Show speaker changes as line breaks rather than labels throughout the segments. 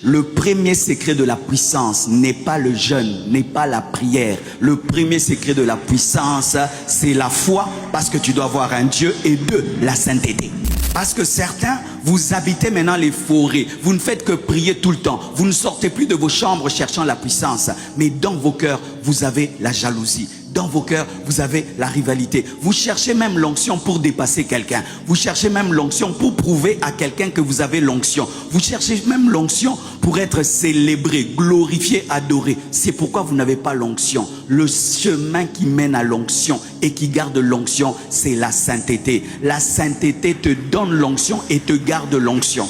Le premier secret de la puissance n'est pas le jeûne, n'est pas la prière. Le premier secret de la puissance, c'est la foi, parce que tu dois avoir un Dieu, et deux, la sainteté. Parce que certains, vous habitez maintenant les forêts, vous ne faites que prier tout le temps, vous ne sortez plus de vos chambres cherchant la puissance, mais dans vos cœurs, vous avez la jalousie. Dans vos cœurs, vous avez la rivalité. Vous cherchez même l'onction pour dépasser quelqu'un. Vous cherchez même l'onction pour prouver à quelqu'un que vous avez l'onction. Vous cherchez même l'onction pour être célébré, glorifié, adoré. C'est pourquoi vous n'avez pas l'onction. Le chemin qui mène à l'onction et qui garde l'onction, c'est la sainteté. La sainteté te donne l'onction et te garde l'onction.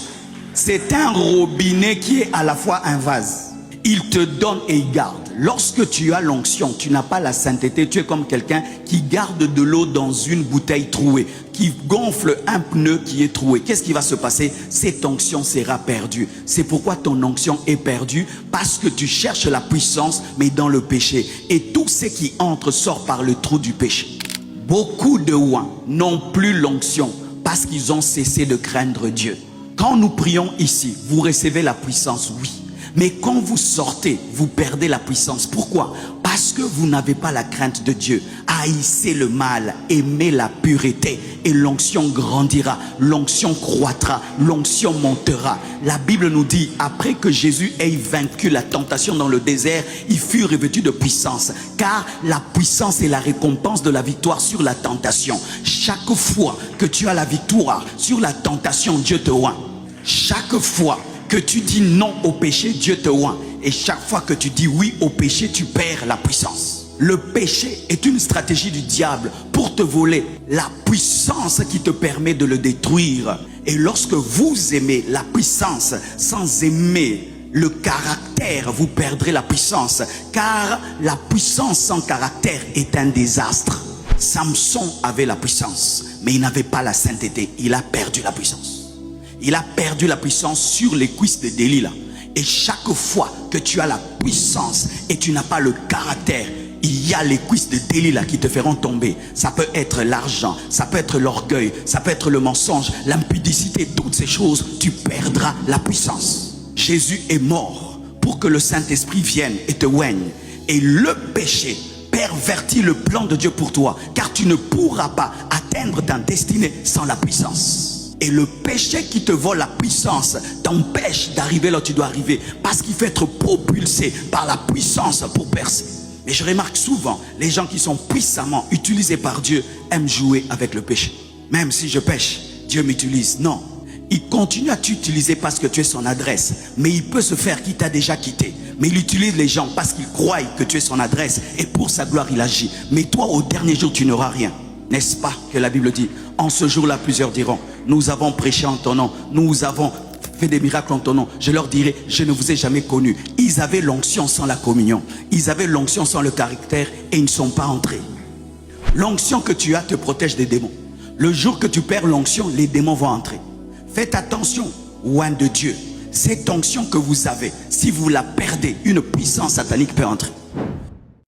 C'est un robinet qui est à la fois un vase. Il te donne et il garde. Lorsque tu as l'onction, tu n'as pas la sainteté, tu es comme quelqu'un qui garde de l'eau dans une bouteille trouée, qui gonfle un pneu qui est troué. Qu'est-ce qui va se passer? Cette onction sera perdue. C'est pourquoi ton onction est perdue, parce que tu cherches la puissance, mais dans le péché. Et tout ce qui entre sort par le trou du péché. Beaucoup de ouins n'ont plus l'onction parce qu'ils ont cessé de craindre Dieu. Quand nous prions ici, vous recevez la puissance, oui. Mais quand vous sortez, vous perdez la puissance. Pourquoi? Parce que vous n'avez pas la crainte de Dieu. Haïssez le mal, aimez la pureté et l'onction grandira, l'onction croîtra, l'onction montera. La Bible nous dit, après que Jésus ait vaincu la tentation dans le désert, il fut revêtu de puissance. Car la puissance est la récompense de la victoire sur la tentation. Chaque fois que tu as la victoire sur la tentation, Dieu te oint. Chaque fois que tu dis non au péché, Dieu te oint. Et chaque fois que tu dis oui au péché, tu perds la puissance. Le péché est une stratégie du diable pour te voler la puissance qui te permet de le détruire. Et lorsque vous aimez la puissance sans aimer le caractère, vous perdrez la puissance. Car la puissance sans caractère est un désastre. Samson avait la puissance, mais il n'avait pas la sainteté. Il a perdu la puissance. Il a perdu la puissance sur les cuisses de Delilah. Et chaque fois que tu as la puissance et tu n'as pas le caractère, il y a les cuisses de Delilah qui te feront tomber. Ça peut être l'argent, ça peut être l'orgueil, ça peut être le mensonge, l'impudicité, toutes ces choses, tu perdras la puissance. Jésus est mort pour que le Saint-Esprit vienne et te oigne. Et le péché pervertit le plan de Dieu pour toi, car tu ne pourras pas atteindre ta destinée sans la puissance. Et le péché qui te vole la puissance t'empêche d'arriver là où tu dois arriver, parce qu'il faut être propulsé par la puissance pour percer. Mais je remarque souvent, les gens qui sont puissamment utilisés par Dieu aiment jouer avec le péché. Même si je pêche, Dieu m'utilise. Non, il continue à t'utiliser parce que tu es son adresse. Mais il peut se faire qu'il t'a déjà quitté. Mais il utilise les gens parce qu'il croit que tu es son adresse. Et pour sa gloire, il agit. Mais toi, au dernier jour, tu n'auras rien. N'est-ce pas que la Bible dit? En ce jour-là, plusieurs diront, nous avons prêché en ton nom, nous avons fait des miracles en ton nom. Je leur dirai, je ne vous ai jamais connus. Ils avaient l'onction sans la communion. Ils avaient l'onction sans le caractère et ils ne sont pas entrés. L'onction que tu as te protège des démons. Le jour que tu perds l'onction, les démons vont entrer. Faites attention, oint de Dieu. Cette onction que vous avez, si vous la perdez, une puissance satanique peut entrer.